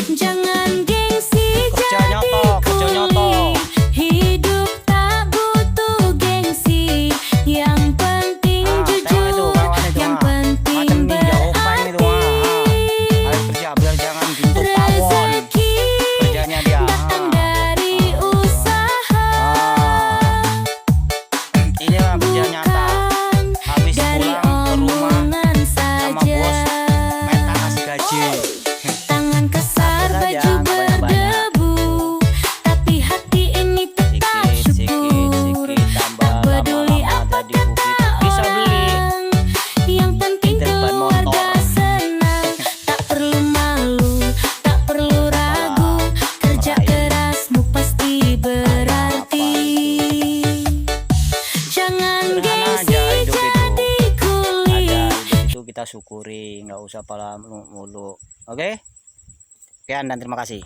Jangan gengsi Kerja jadi nyoto, kerja nyoto. kuli. Hidup tak butuh gengsi. Yang penting Tengok itu jujur, kawan itu, yang macam penting ninja openg itu, berhati. ayo kerja biar jangan gintu pawon. Rezeki Kerjanya dia. datang dari usaha, Inilah kerja nyata. bukan Habis dari pulang ke rumah omongan sama saja. bos, minta kasih gaji. Tangan kasar, Satu saja, baju nggak banyak-banyak. berdebu, tapi hati ini tetap syukur. Tambah Tak peduli lama-lama apa jadi bukit. kata Bisa beli. orang, yang penting Di depan keluarga motor. senang. Tak perlu malu, tak perlu ragu, kerja Merayu. kerasmu pasti berarti. Jangan Sederhana gengsi aja hidup itu. jadi kuli. Ada hidup itu kita syukuri, nggak usah pala mulu. Oke? Sekian dan terima kasih.